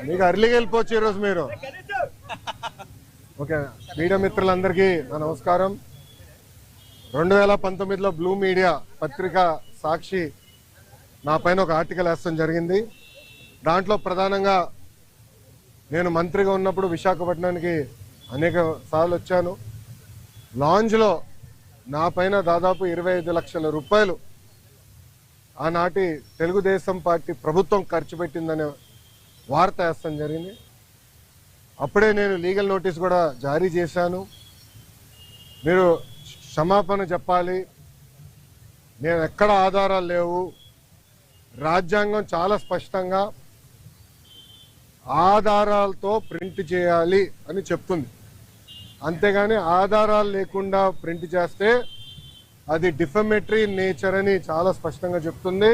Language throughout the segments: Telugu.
మీకు అర్లీగా వెళ్ళిపోవచ్చు ఈరోజు మీరు. ఓకే, మీడియా మిత్రులందరికీ నా నమస్కారం. 2019లో బ్లూ మీడియా పత్రిక సాక్షి నా పైన ఒక ఆర్టికల్ వేస్తాం జరిగింది. దాంట్లో ప్రధానంగా నేను మంత్రిగా ఉన్నప్పుడు విశాఖపట్నానికి అనేక సార్లు వచ్చాను. లాంజ్లో నా పైన దాదాపు 25 లక్షల రూపాయలు ఆనాటి తెలుగుదేశం పార్టీ ప్రభుత్వం ఖర్చు పెట్టిందనే వార్త వేస్తాం జరిగింది. అప్పుడే నేను లీగల్ నోటీస్ కూడా జారీ చేశాను. మీరు క్షమాపణ చెప్పాలి, నేను ఎక్కడ ఆధారాలు లేవు, రాజ్యాంగం చాలా స్పష్టంగా ఆధారాలతో ప్రింట్ చేయాలి అని చెప్తుంది. అంతేగాని ఆధారాలు లేకుండా ప్రింట్ చేస్తే అది డిఫమేటరీ నేచర్ అని చాలా స్పష్టంగా చెప్తుంది.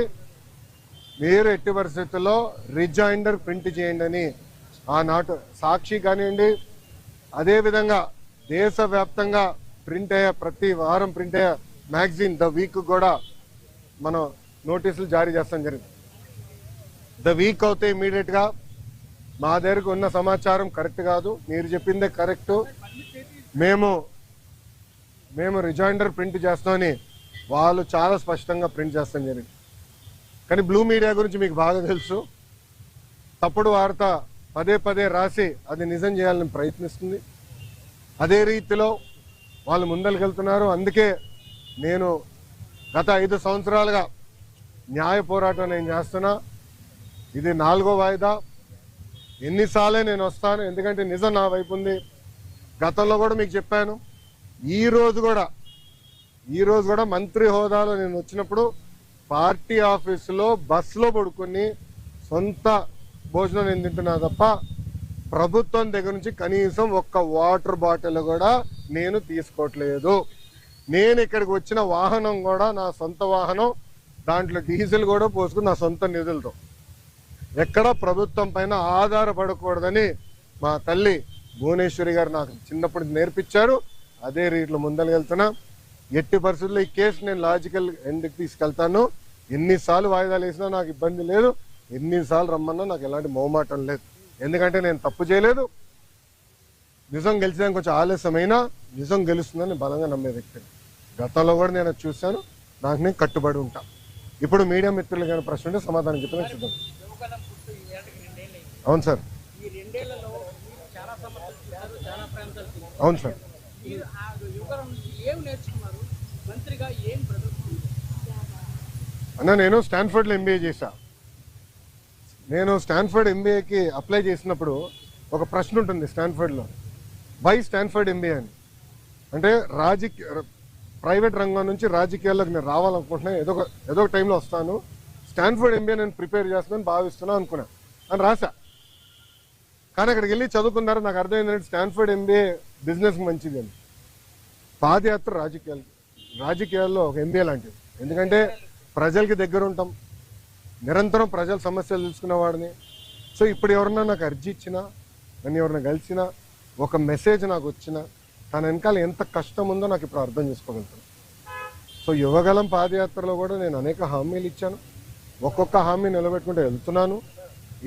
మీరు ఎట్టి పరిస్థితుల్లో రిజైండర్ ప్రింట్ చేయండి అని ఆనాటి సాక్షి కానివ్వండి, అదేవిధంగా దేశవ్యాప్తంగా ప్రింట్ అయ్యే ప్రతి వారం ప్రింట్ అయ్యే మ్యాగజైన్ ద వీక్ కూడా మనం నోటీసులు జారీ చేస్తాం జరిగింది. ద వీక్ అవుతే ఇమీడియట్గా మా దగ్గరకు ఉన్న సమాచారం కరెక్ట్ కాదు, మీరు చెప్పిందే కరెక్టు, మేము రిజైండర్ ప్రింట్ చేస్తామని వాళ్ళు చాలా స్పష్టంగా ప్రింట్ చేస్తాం జరిగింది. కానీ బ్లూ మీడియా గురించి మీకు బాగా తెలుసు. తప్పుడు వార్త పదే పదే రాసి అది నిజం చేయాలని ప్రయత్నిస్తుంది. అదే రీతిలో వాళ్ళు ముందరికెళ్తున్నారు. అందుకే నేను గత 5 సంవత్సరాలుగా న్యాయ పోరాటం నేను చేస్తున్నా. ఇది 4వ వాయిదా. ఎన్నిసార్లే నేను వస్తాను, ఎందుకంటే నిజం నా వైపు ఉంది. గతంలో కూడా మీకు చెప్పాను. ఈ రోజు కూడా మంత్రి హోదాలో నేను వచ్చినప్పుడు పార్టీ ఆఫీసులో బస్సులో పడుకొని సొంత భోజనం నేను తింటున్నా తప్ప ప్రభుత్వం దగ్గర నుంచి కనీసం ఒక్క వాటర్ బాటిల్ కూడా నేను తీసుకోవట్లేదు. నేను ఇక్కడికి వచ్చిన వాహనం కూడా నా సొంత వాహనం, దాంట్లో డీజిల్ కూడా పోసుకుని నా సొంత నిధులతో, ఎక్కడ ప్రభుత్వం పైన ఆధారపడకూడదని మా తల్లి భువనేశ్వరి గారు నాకు చిన్నప్పుడు నేర్పించారు. అదే రీతిలో ముందరకెళ్తున్నా. ఎట్టి పరిస్థితుల్లో ఈ కేసు నేను లాజికల్ ఎండ్కి తీసుకెళ్తాను. ఎన్నిసార్లు వాయిదాలు వేసినా నాకు ఇబ్బంది లేదు, ఎన్నిసార్లు రమ్మన్నా నాకు ఎలాంటి మొహమాటం లేదు. ఎందుకంటే నేను తప్పు చేయలేదు. నిజం గెలిచడానికి కొంచెం ఆలస్యమైనా నిజం గెలుస్తుందని బలంగా నమ్మే వ్యక్తిని. గతంలో కూడా నేను చూశాను, నాకు నేను కట్టుబడి ఉంటా. ఇప్పుడు మీడియా మిత్రులు కానీ ప్రశ్న ఉంటే సమాధానం చెప్పిన సిద్ధం. అవును సార్, అవును సార్. అన్న, నేను స్టాన్ఫర్డ్లో ఎంబీఏ చేశా. నేను స్టాన్ఫర్డ్ ఎంబీఏకి అప్లై చేసినప్పుడు ఒక ప్రశ్న ఉంటుంది స్టాన్ఫర్డ్లో, వై స్టాన్ఫర్డ్ ఎంబీఏ అని. అంటే ప్రైవేట్ రంగం నుంచి రాజకీయాల్లోకి నేను రావాలనుకుంటున్నా, ఏదో ఒక టైంలో వస్తాను, స్టాన్ఫర్డ్ ఎంబీఏ నేను ప్రిపేర్ చేస్తున్నాను భావిస్తున్నా అనుకున్నా అని రాశా. కానీ అక్కడికి వెళ్ళి చదువుకున్నారు, నాకు అర్థమైందంటే స్టాన్ఫర్డ్ ఎంబీఏ బిజినెస్కి మంచిది అని. పాదయాత్ర రాజకీయాల్లో ఒక ఎంబీఏ లాంటిది. ఎందుకంటే ప్రజలకి దగ్గర ఉంటాం, నిరంతరం ప్రజల సమస్యలు తెలుసుకునేవాడిని. సో ఇప్పుడు ఎవరన్నా నాకు అర్జీ ఇచ్చినా, నన్ను ఎవరైనా కలిసినా, ఒక మెసేజ్ నాకు వచ్చినా, తన వెనకాల ఎంత కష్టం ఉందో నాకు ఇప్పుడు అర్థం చేసుకోగలుగుతాను. సో యువగలం పాదయాత్రలో కూడా నేను అనేక హామీలు ఇచ్చాను. ఒక్కొక్క హామీ నిలబెట్టుకుంటూ వెళ్తున్నాను.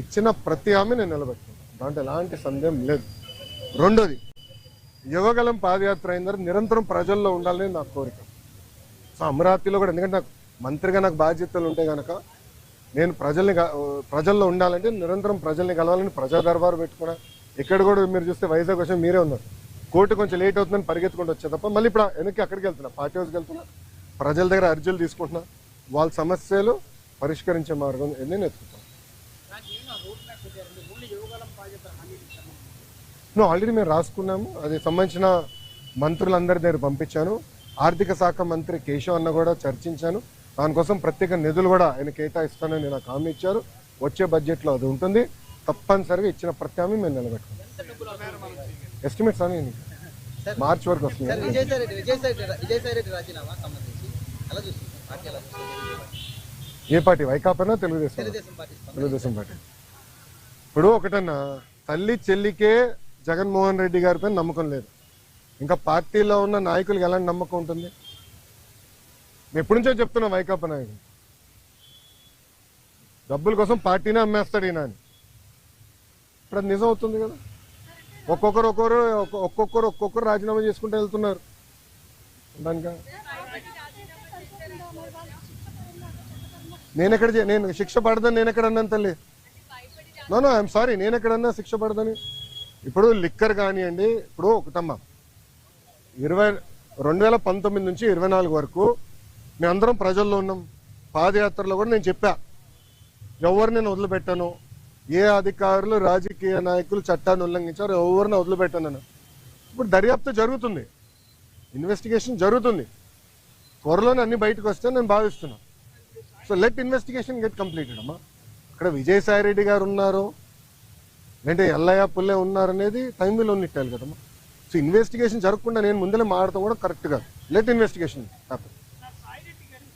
ఇచ్చిన ప్రతి హామీ నేను నిలబెట్టుకున్నాను, దాంట్లో ఎలాంటి సందేహం లేదు. రెండోది, యువగలం పాదయాత్ర అయిన తర్వాత నిరంతరం ప్రజల్లో ఉండాలని నా కోరిక. సో అమరావతిలో కూడా, ఎందుకంటే నాకు మంత్రిగా నాకు బాధ్యతలు ఉంటే కనుక నేను ప్రజల్లో ఉండాలంటే నిరంతరం ప్రజల్ని కలవాలని ప్రజా దర్బారు పెట్టుకున్నా. ఇక్కడ కూడా మీరు చూస్తే వైజాగ్ వచ్చి మీరే ఉన్నారు, కోర్టు కొంచెం లేట్ అవుతుందని పరిగెత్తుకుంటూ వచ్చే తప్ప మళ్ళీ ఇప్పుడు వెనక్కి అక్కడికి వెళ్తున్నా, పార్టీ హౌస్కి వెళ్తున్నా, ప్రజల దగ్గర అర్జీలు తీసుకుంటున్నా, వాళ్ళ సమస్యలు పరిష్కరించే మార్గం నేను ఎత్తుకుతాను. ఆల్రెడీ మేము రాసుకున్నాము, అది సంబంధించిన మంత్రులందరి దగ్గర పంపించాను. ఆర్థిక శాఖ మంత్రి కేశవ్ అన్న కూడా చర్చించాను. దానికోసం ప్రత్యేక నిధులు కూడా ఆయన కేటాయిస్తానని నాకు హామీ ఇచ్చారు. వచ్చే బడ్జెట్లో అది ఉంటుంది. తప్పనిసరిగా ఇచ్చిన ప్రతి హామీ మేము నిలబెట్టుకుంటాం. ఎస్టిమేట్స్ అని మార్చి వరకు వస్తుంది. ఏ పార్టీ? వైకాపానా తెలుగుదేశం పార్టీ? ఇప్పుడు ఒకటన్నా, తల్లి చెల్లికే జగన్మోహన్ రెడ్డి గారిపై నమ్మకం లేదు, ఇంకా పార్టీలో ఉన్న నాయకులకు ఎలాంటి నమ్మకం ఉంటుంది? ఎప్పటి నుంచో చెప్తున్నా, వైకాపా నాయకులు డబ్బుల కోసం పార్టీనే అమ్మేస్తాడు ఈయన అని. ఇప్పుడు అది నిజం అవుతుంది కదా. ఒక్కొక్కరు రాజీనామా చేసుకుంటూ వెళ్తున్నారు. దానికా నేను శిక్ష పడదని నేను ఎక్కడ అన్నాను తల్లి? నో ఐఎమ్ సారీ, నేను ఎక్కడన్నా శిక్ష పడదని. ఇప్పుడు లిక్కర్ కానివ్వండి, ఇప్పుడు ఒకటమ్మా 2019 నుంచి 24 వరకు మేమందరం ప్రజల్లో ఉన్నాం. పాదయాత్రలో కూడా నేను చెప్పా, ఎవరిని నేను వదిలిపెట్టాను, ఏ అధికారులు రాజకీయ నాయకులు చట్టాన్ని ఉల్లంఘించారు ఎవరిని వదిలిపెట్టాను. ఇప్పుడు దర్యాప్తు జరుగుతుంది, ఇన్వెస్టిగేషన్ జరుగుతుంది, త్వరలోనే అన్ని బయటకు వస్తే నేను భావిస్తున్నాను. So let investigation get completed అమ్మా. ఇక్కడ విజయసాయి రెడ్డి గారు ఉన్నారు, లేదంటే ఎల్లయ్య పుల్లే ఉన్నారు అనేది టైం విల్ ఉన్నట్టాలి కదమ్మా. సో ఇన్వెస్టిగేషన్ జరగకుండా నేను ముందలే మాడతాం కూడా కరెక్ట్ కాదు. Let investigation happen.